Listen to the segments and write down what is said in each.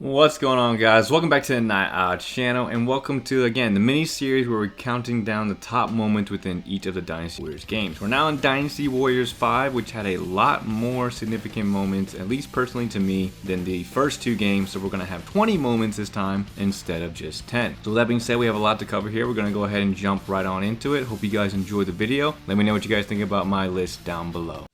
What's going on, guys? Welcome back to the Night Out channel, and welcome to, again, the mini-series where we're counting down the top moments within each of the Dynasty Warriors games. We're now in Dynasty Warriors 5, which had a lot more significant moments, at least personally to me, than the first two games, so we're going to have 20 moments this time instead of just 10. So that being said, we have a lot to cover here. We're going to go ahead and jump right on into it. Hope you guys enjoy the video. Let me know what you guys think about my list down below.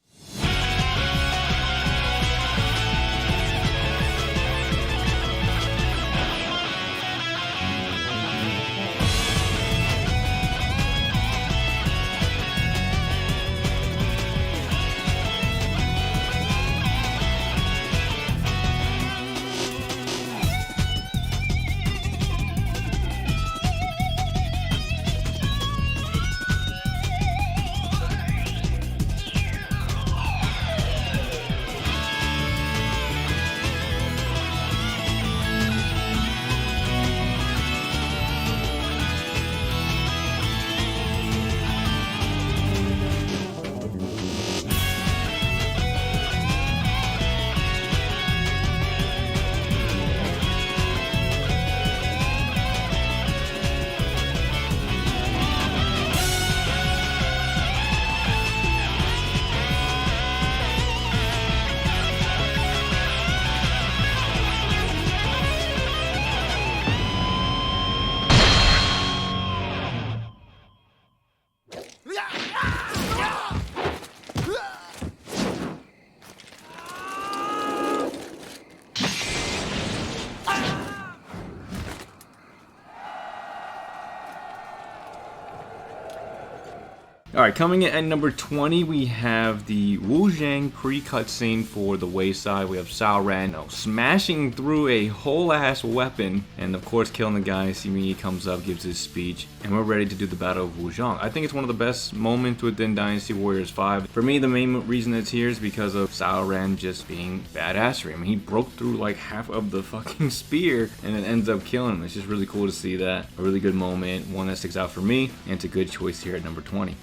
Alright, coming in at number 20, we have the Wu Zhang pre-cutscene for the Wayside. We have Cao Ran smashing through a whole-ass weapon, and of course killing the guy. Simi comes up, gives his speech, and we're ready to do the Battle of Wu Zhang. I think it's one of the best moments within Dynasty Warriors 5. For me, the main reason it's here is because of Cao Ran just being badassery. I mean, he broke through like half of the fucking spear, and then ends up killing him. It's just really cool to see that. A really good moment, one that sticks out for me, and it's a good choice here at number 20.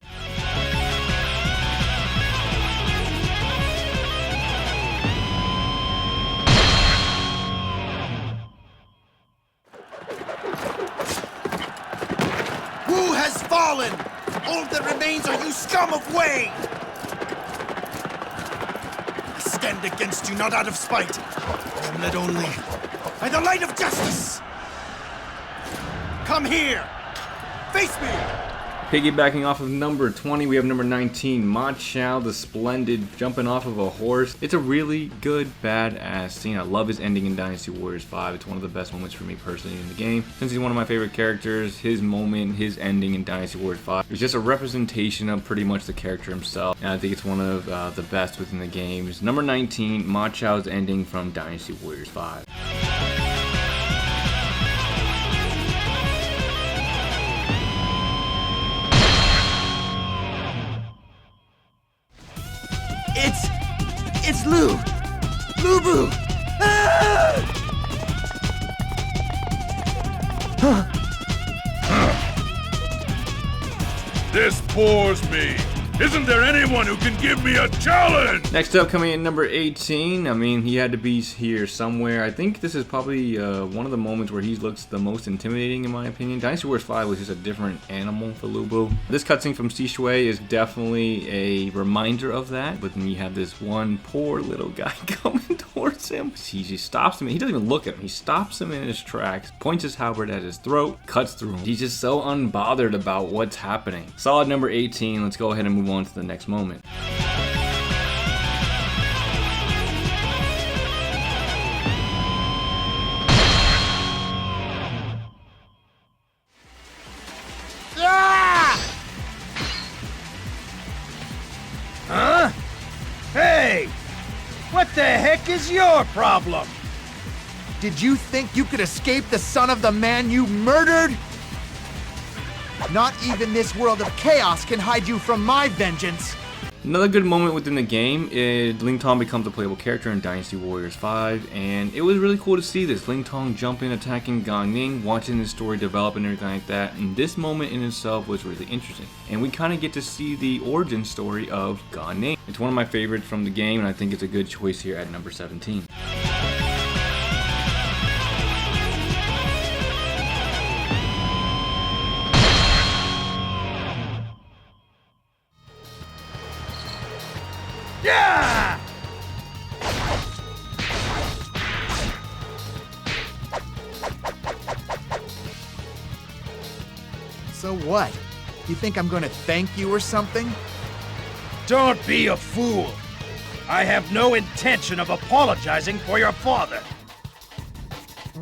Wu has fallen! All that remains are you scum of Wei! I stand against you not out of spite. I am led only by the light of justice! Come here! Face me! Piggybacking off of number 20, we have number 19, Ma Chao the Splendid jumping off of a horse. It's a really good, badass scene. I love his ending in Dynasty Warriors 5. It's one of the best moments for me personally in the game. Since he's one of my favorite characters, his moment, his ending in Dynasty Warriors 5 is just a representation of pretty much the character himself. And I think it's one of the best within the games. Number 19, Ma Chao's ending from Dynasty Warriors 5. It's Lu Bu! Ah! This bores me. Isn't there anyone who can give me a challenge? Next up, coming in number 18, I mean, he had to be here somewhere. I think this is probably one of the moments where he looks the most intimidating in my opinion. Dynasty Warriors 5 was just a different animal for Lu Bu. This cutscene from Si Shui is definitely a reminder of that, but then you have this one poor little guy coming towards him. He just stops him. He doesn't even look at him. He stops him in his tracks, points his halberd at his throat, cuts through him. He's just so unbothered about what's happening. Solid number 18. Let's go ahead and move on to the next moment. Huh? Hey! What the heck is your problem? Did you think you could escape the son of the man you murdered? Not even this world of chaos can hide you from my vengeance. Another good moment within the game is Ling Tong becomes a playable character in Dynasty Warriors 5, and it was really cool to see this. Ling Tong jumping, attacking Gan Ning, watching the story develop and everything like that, and this moment in itself was really interesting. And we kind of get to see the origin story of Gan Ning. It's one of my favorites from the game, and I think it's a good choice here at number 17. Yeah! So what? You think I'm gonna thank you or something? Don't be a fool. I have no intention of apologizing for your father.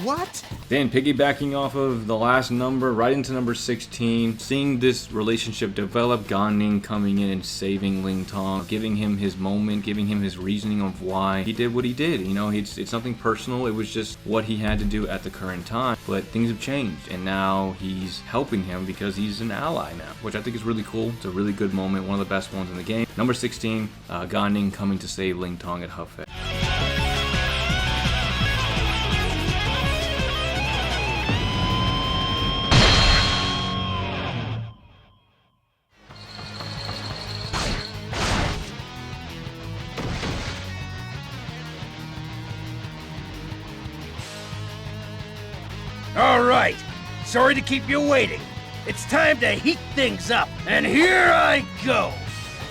What? Then piggybacking off of the last number, right into number 16, seeing this relationship develop, Gan Ning coming in and saving Ling Tong, giving him his moment, giving him his reasoning of why he did what he did. You know, it's nothing personal, it was just what he had to do at the current time. But things have changed, and now he's helping him because he's an ally now, which I think is really cool. It's a really good moment, one of the best ones in the game. Number 16, Gan Ning coming to save Ling Tong at Hefei. All right. Sorry to keep you waiting. It's time to heat things up, and here I go.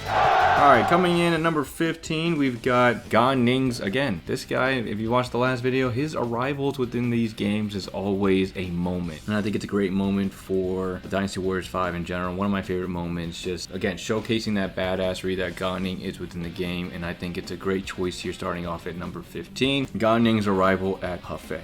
Alright, coming in at number 15, we've got Gan Ning's, again, this guy, if you watched the last video, his arrivals within these games is always a moment. And I think it's a great moment for Dynasty Warriors 5 in general. One of my favorite moments, just, again, showcasing that badassery that Gan Ning is within the game, and I think it's a great choice here starting off at number 15. Gan Ning's arrival at Hefei.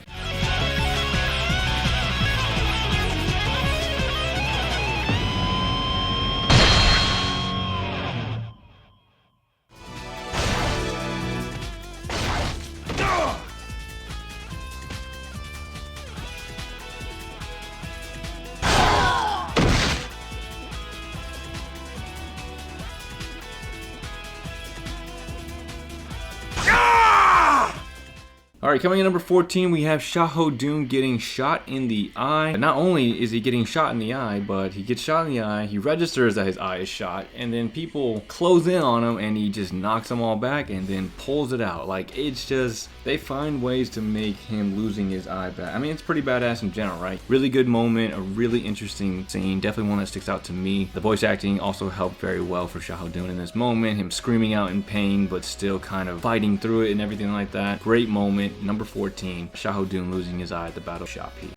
Alright, coming in number 14, we have Xiahou Dun getting shot in the eye. Not only is he getting shot in the eye, but he gets shot in the eye, he registers that his eye is shot, and then people close in on him and he just knocks them all back and then pulls it out. Like, it's just, they find ways to make him losing his eye back. I mean, it's pretty badass in general, right? Really good moment, a really interesting scene, definitely one that sticks out to me. The voice acting also helped very well for Xiahou Dun in this moment, him screaming out in pain, but still kind of fighting through it and everything like that. Great moment. Number 14, Xiahou Dun losing his eye at the Battle of Sha Pi.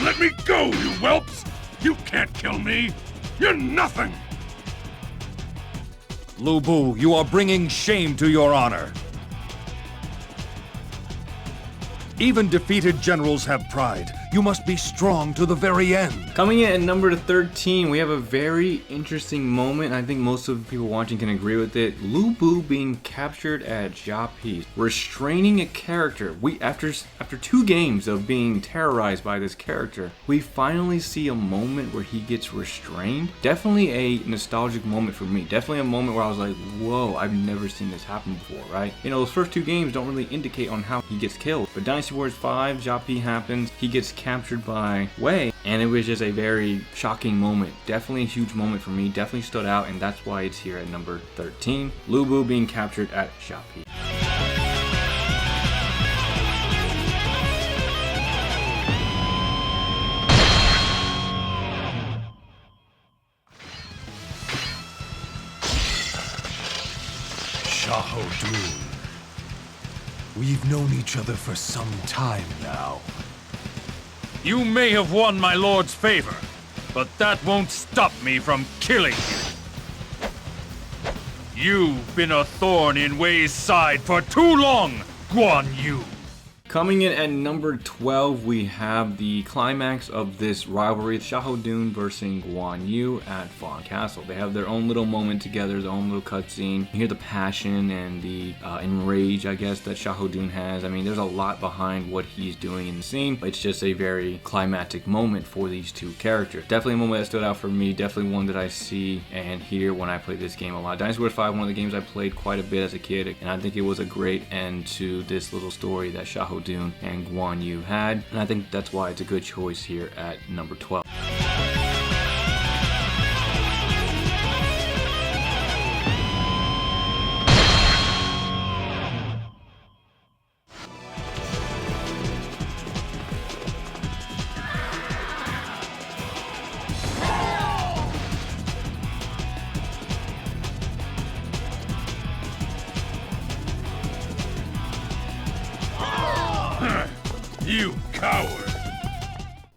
Let me go, you whelps! You can't kill me! You're nothing! Lu Bu, you are bringing shame to your honor. Even defeated generals have pride. You must be strong to the very end. Coming in at number 13, we have a very interesting moment. I think most of the people watching can agree with it. Lu Bu being captured at Sha Pi, restraining a character. After 2 games of being terrorized by this character, we finally see a moment where he gets restrained. Definitely a nostalgic moment for me. Definitely a moment where I was like, whoa, I've never seen this happen before, right? You know, those first 2 games don't really indicate on how he gets killed. But Dynasty Warriors 5, Sha Pi happens, he gets captured by Wei, and it was just a very shocking moment. Definitely a huge moment for me, definitely stood out, and that's why it's here at number 13. Lu Bu being captured at Sha Pi. Xiahou Dun. We've known each other for some time now. You may have won my lord's favor, but that won't stop me from killing you. You've been a thorn in Wei's side for too long, Guan Yu. Coming in at number 12, we have the climax of this rivalry, Xiahou Dun versus Guan Yu at Fawn Castle. They have their own little moment together, their own little cutscene. You hear the passion and the enrage, I guess, that Xiahou Dun has. I mean, there's a lot behind what he's doing in the scene. It's just a very climactic moment for these 2 characters. Definitely a moment that stood out for me, definitely one that I see and hear when I play this game a lot. Dynasty Warriors 5, one of the games I played quite a bit as a kid, and I think it was a great end to this little story that Xiahou Dun and Guan Yu had, and I think that's why it's a good choice here at number 12. You coward!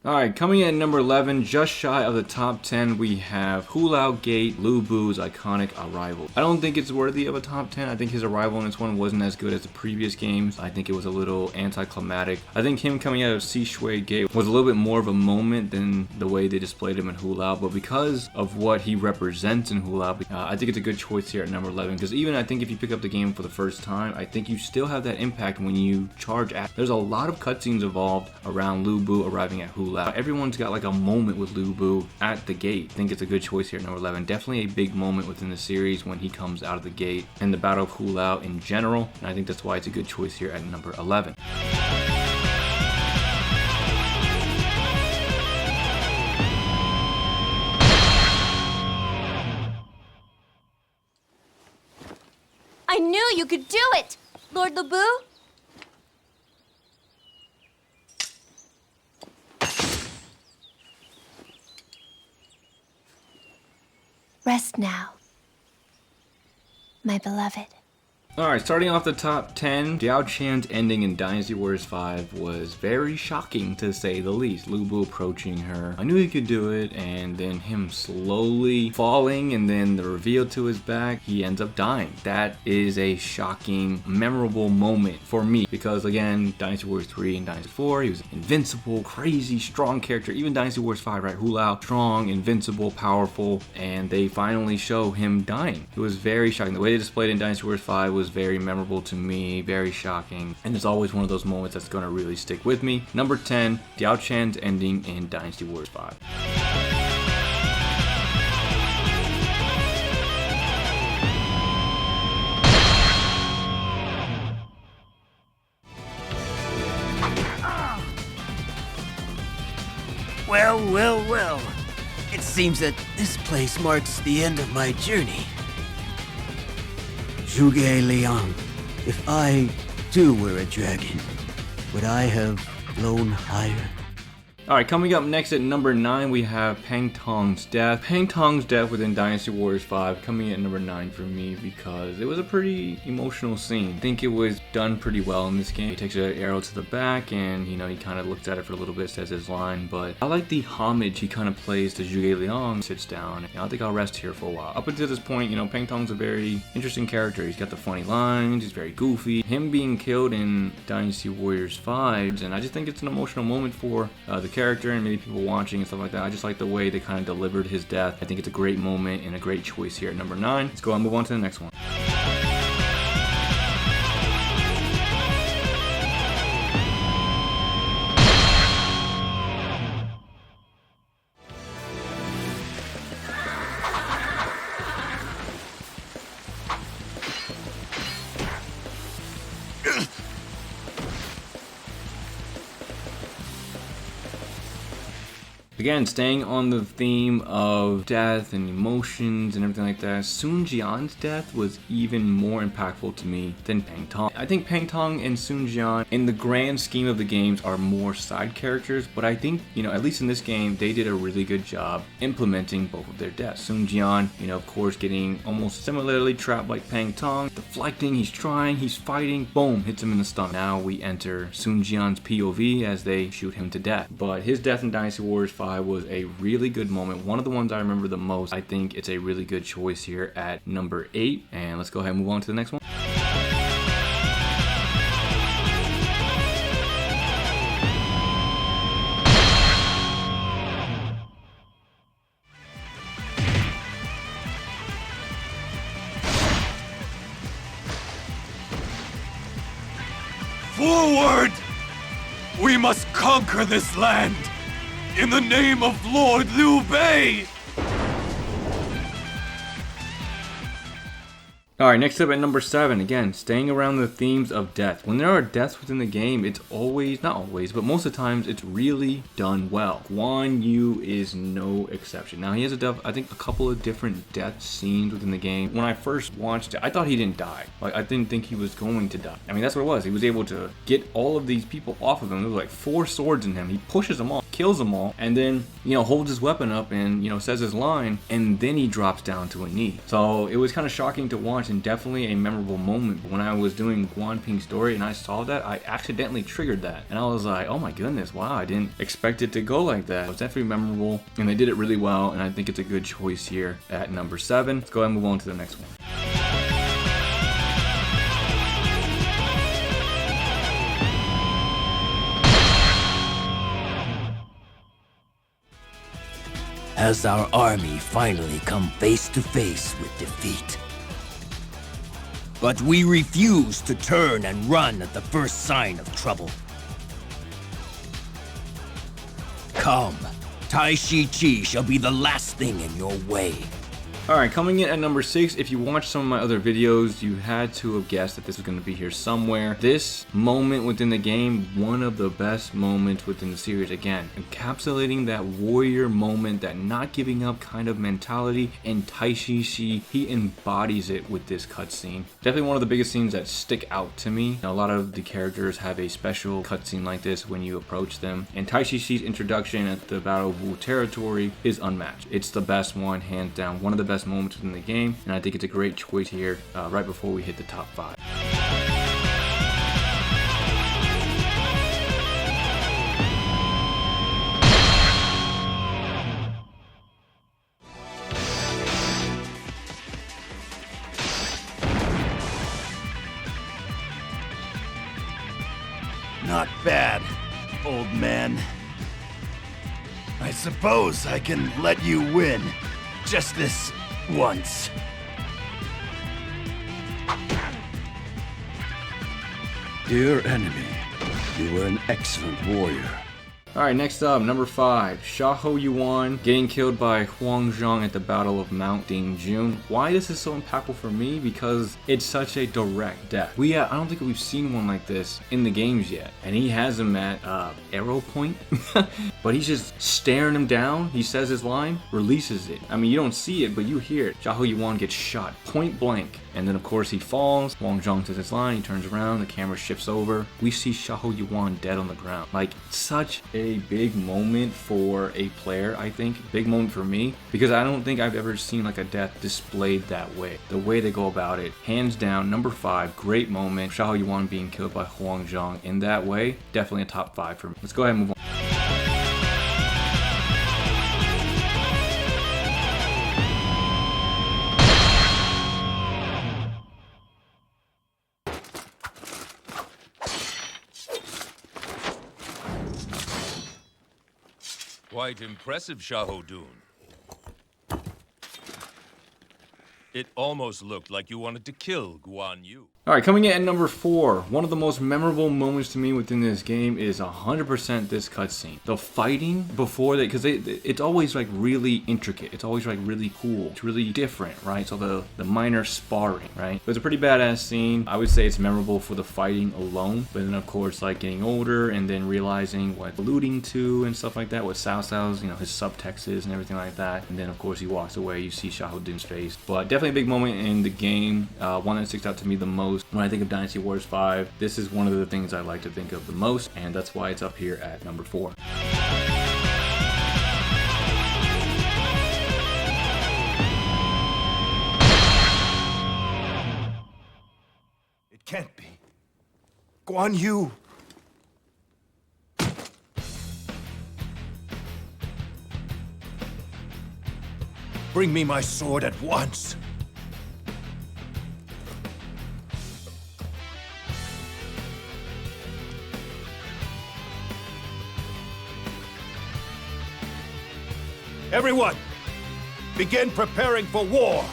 Alright, coming in at number 11, just shy of the top 10, we have Hulao Gate, Lu Bu's iconic arrival. I don't think it's worthy of a top 10. I think his arrival in this one wasn't as good as the previous games. I think it was a little anticlimactic. I think him coming out of Shui Gate was a little bit more of a moment than the way they displayed him in Hulao, but because of what he represents in Hulao, I think it's a good choice here at number 11, because even I think if you pick up the game for the first time, I think you still have that impact when you charge at. There's a lot of cutscenes involved around Lu Bu arriving at Hulao. Everyone's got like a moment with Lu Bu at the gate. I think it's a good choice here at number 11. Definitely a big moment within the series when he comes out of the gate and the Battle of Hulao in general. And I think that's why it's a good choice here at number 11. I knew you could do it, Lord Lu Bu. Rest now, my beloved. Alright, starting off the top 10, Diao Chan's ending in Dynasty Warriors 5 was very shocking to say the least. Lu Bu approaching her, I knew he could do it, and then him slowly falling, and then the reveal to his back, he ends up dying. That is a shocking, memorable moment for me, because again, Dynasty Warriors 3 and Dynasty 4, he was invincible, crazy, strong character. Even Dynasty Warriors 5, right? Hulao, strong, invincible, powerful, and they finally show him dying. It was very shocking. The way they displayed it in Dynasty Warriors 5 was very memorable to me, very shocking, and it's always one of those moments that's going to really stick with me. Number 10, Diao Chan's ending in Dynasty Warriors 5. Well. It seems that this place marks the end of my journey. Zhuge Liang, if I too were a dragon, would I have flown higher? Alright, coming up next at number 9, we have Pang Tong's death. Pang Tong's death within Dynasty Warriors 5 coming in at number 9 for me because it was a pretty emotional scene. I think it was done pretty well in this game. He takes an arrow to the back and, he kind of looks at it for a little bit, says his line, but I like the homage he kind of plays to Zhuge Liang, sits down, and I think I'll rest here for a while. Up until this point, Pang Tong's a very interesting character. He's got the funny lines, he's very goofy. Him being killed in Dynasty Warriors 5, and I just think it's an emotional moment for the character and maybe people watching and stuff like that. I just like the way they kind of delivered his death. I think it's a great moment and a great choice here at number 9. Let's go and move on to the next one. Again, staying on the theme of death and emotions and everything like that, Sun Jian's death was even more impactful to me than Pang Tong. I think Pang Tong and Sun Jian, in the grand scheme of the games, are more side characters, but I think, at least in this game, they did a really good job implementing both of their deaths. Sun Jian, of course, getting almost similarly trapped like Pang Tong, deflecting, he's trying, he's fighting, boom, hits him in the stomach. Now we enter Sun Jian's POV as they shoot him to death. But his death in Dynasty Warriors 5 was a really good moment. One of the ones I remember the most. I think it's a really good choice here at number 8. And let's go ahead and move on to the next one. Forward! We must conquer this land! In the name of Lord Liu Bei! Alright, next up at number 7, again, staying around the themes of death. When there are deaths within the game, it's always, not always, but most of the times, it's really done well. Guan Yu is no exception. Now, he has I think a couple of different death scenes within the game. When I first watched it, I thought he didn't die. Like, I didn't think he was going to die. I mean, that's what it was. He was able to get all of these people off of him. There was like 4 swords in him. He pushes them off, kills kills them all, and then, you know, holds his weapon up and, you know, says his line, and then he drops down to a knee. So it was kind of shocking to watch and definitely a memorable moment. But when I was doing Guan Ping's story and I saw that, I accidentally triggered that. And I was like, oh my goodness, wow, I didn't expect it to go like that. It was definitely memorable, and they did it really well, and I think it's a good choice here at number 7. Let's go ahead and move on to the next one. Has our army finally come face to face with defeat? But we refuse to turn and run at the first sign of trouble. Come, Tai Shi Chi shall be the last thing in your way. Alright, coming in at number 6, if you watched some of my other videos, you had to have guessed that this was going to be here somewhere. This moment within the game, one of the best moments within the series. Again, encapsulating that warrior moment, that not giving up kind of mentality, and Tai Shi, he embodies it with this cutscene. Definitely one of the biggest scenes that stick out to me. A lot of the characters have a special cutscene like this when you approach them, and Tai Shi's introduction at the Battle of Wu territory is unmatched. It's the best one, hands down, one of the best moments in the game, and I think it's a great choice here right before we hit the top 5. Not bad, old man. I suppose I can let you win. Just this once. Dear enemy, you were an excellent warrior. Alright, next up, number 5, Xiahou Yuan getting killed by Huang Zhang at the Battle of Mount Dingjun. Why this is so impactful for me? Because it's such a direct death. I don't think we've seen one like this in the games yet. And he has him at arrow point, but he's just staring him down. He says his line, releases it. I mean, you don't see it, but you hear it. Xiahou Yuan gets shot point blank. And then of course he falls, Huang Zhang says his line, he turns around, the camera shifts over. We see Xiahou Yuan dead on the ground. Like, such a big moment for a player, I think. Big moment for me, because I don't think I've ever seen like a death displayed that way. The way they go about it, hands down, number 5, great moment. Xiahou Yuan being killed by Huang Zhang in that way, definitely a top 5 for me. Let's go ahead and move on. Quite impressive, Xiahou Dun. It almost looked like you wanted to kill Guan Yu. Alright, coming in at number 4, one of the most memorable moments to me within this game is 100% this cutscene. The fighting before that, because it's always like really intricate, it's always like really cool, it's really different, right? So the minor sparring, right? It's a pretty badass scene. I would say it's memorable for the fighting alone, but then of course like getting older and then realizing what alluding to and stuff like that, what Cao Cao's, you know, his subtext is and everything like that. And then of course he walks away, you see Xiahou Dun's face. But definitely a big moment in the game, one that sticks out to me the most. When I think of Dynasty Warriors 5, this is one of the things I like to think of the most, and that's why it's up here at number 4. It can't be. Guan Yu. Bring me my sword at once. Everyone, begin preparing for war.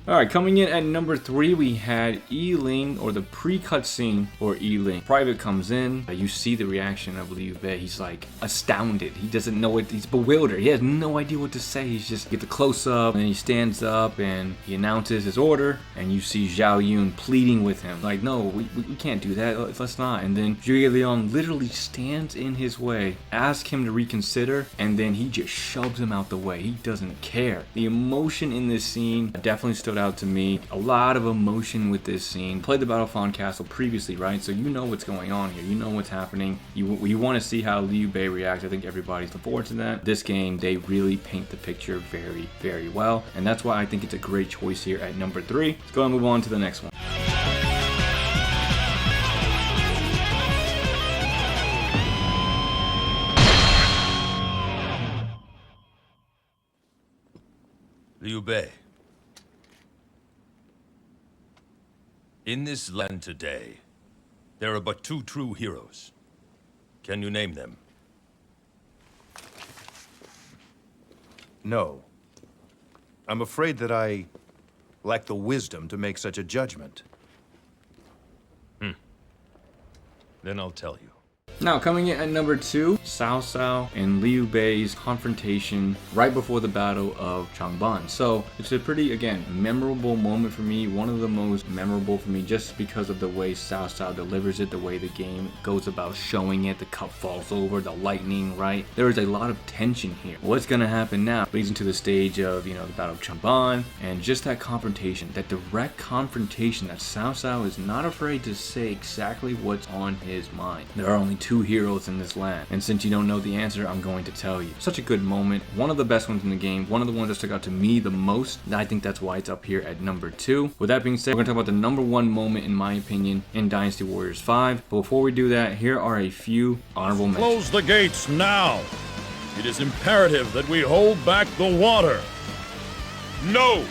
Alright, coming in at number 3, we had Yi-Ling, or the pre-cut scene for Yi-Ling. Private comes in, you see the reaction of Liu Bei. He's like astounded. He doesn't know what, he's bewildered. He has no idea what to say. He's just get the close up, and then he stands up and he announces his order, and you see Zhao Yun pleading with him. Like, no, we can't do that. Let's not. And then Zhuge Liang literally stands in his way, asks him to reconsider, and then he just shoves him out the way. He doesn't care. The emotion in this scene definitely stood out to me. A lot of emotion with this scene. Played the Battle of Fawn Castle previously, right? So you know what's going on here. You know what's happening. You want to see how Liu Bei reacts. I think everybody's looking forward to that. This game, they really paint the picture very, very well. And that's why I think it's a great choice here at number 3. Let's go and move on to the next one. Liu Bei. In this land today, there are but 2 true heroes. Can you name them? No. I'm afraid that I lack the wisdom to make such a judgment. Then I'll tell you. Now, coming in at number 2, Cao Cao and Liu Bei's confrontation right before the Battle of Changban. So, it's a pretty, again, memorable moment for me. One of the most memorable for me just because of the way Cao Cao delivers it, the way the game goes about showing it. The cup falls over, the lightning, right? There is a lot of tension here. What's going to happen now leads into the stage of, the Battle of Changban, and just that confrontation, that direct confrontation that Cao Cao is not afraid to say exactly what's on his mind. There are only 2 heroes in this land, and since you don't know the answer, I'm going to tell you. Such a good moment, one of the best ones in the game, one of the ones that stuck out to me the most. I think that's why it's up here at number 2. With that being said, we're going to talk about the number 1 moment in my opinion in Dynasty Warriors 5. But before we do that, here are a few honorable mentions. Close the gates now! It is imperative that we hold back the water. No!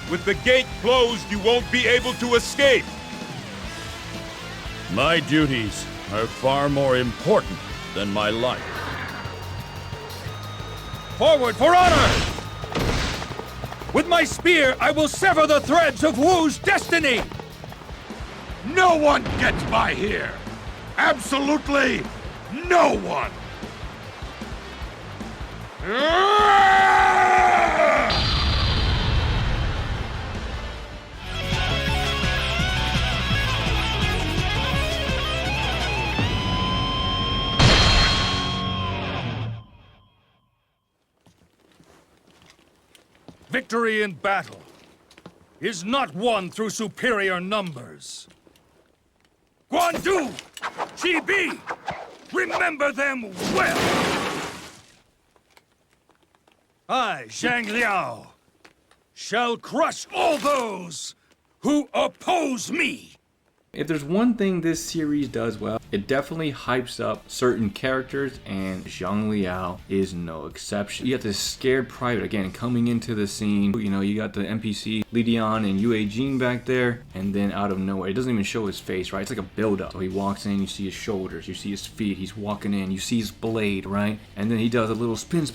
With the gate closed, you won't be able to escape! My duties are far more important than my life. Forward for honor! With my spear, I will sever the threads of Wu's destiny! No one gets by here! Absolutely no one! Victory in battle is not won through superior numbers. Guandu! Chibi! Remember them well! I, Zhang Liao, shall crush all those who oppose me! If there's one thing this series does well, it definitely hypes up certain characters, and Zhang Liao is no exception. You got this scared private, again, coming into the scene. You got the NPC, Li Dian and Yue Jin back there, and then out of nowhere, it doesn't even show his face, right? It's like a build-up. So he walks in, you see his shoulders, you see his feet, he's walking in, you see his blade, right? And then he does a little spin,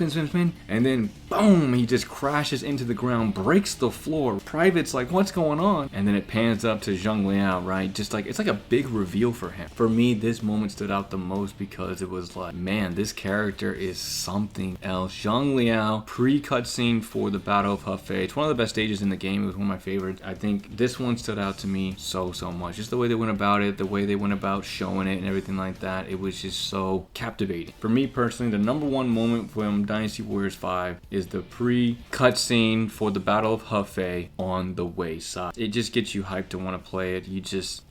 and then boom, he just crashes into the ground, breaks the floor. Private's like, what's going on? And then it pans up to Zhang Liao, right? Just like, it's like a big reveal for him. For me, this moment stood out the most because it was like, man, this character is something else. Zhang Liao, pre-cutscene for the Battle of Hefei. It's one of the best stages in the game. It was one of my favorites. I think this one stood out to me so much. Just the way they went about it, the way they went about showing it and everything like that. It was just so captivating. For me personally, the number 1 moment from Dynasty Warriors 5 is the pre-cutscene for the Battle of Hefei on the Wei side. It just gets you hyped to want to play it.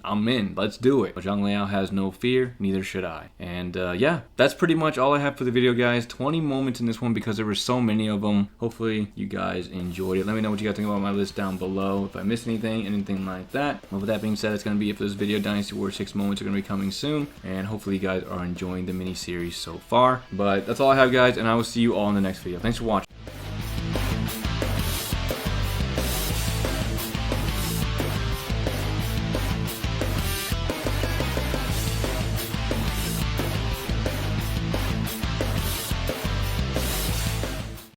I'm in. Let's do it. Zhang Liao has no fear, neither should I. And yeah, that's pretty much all I have for the video, guys. 20 moments in this one because there were so many of them. Hopefully you guys enjoyed it. Let me know what you guys think about my list down below. If I missed anything like that. But with that being said, it's going to be it for this video. Dynasty Warriors 6 moments are going to be coming soon. And hopefully you guys are enjoying the mini series so far. But that's all I have, guys, and I will see you all in the next video. Thanks for watching.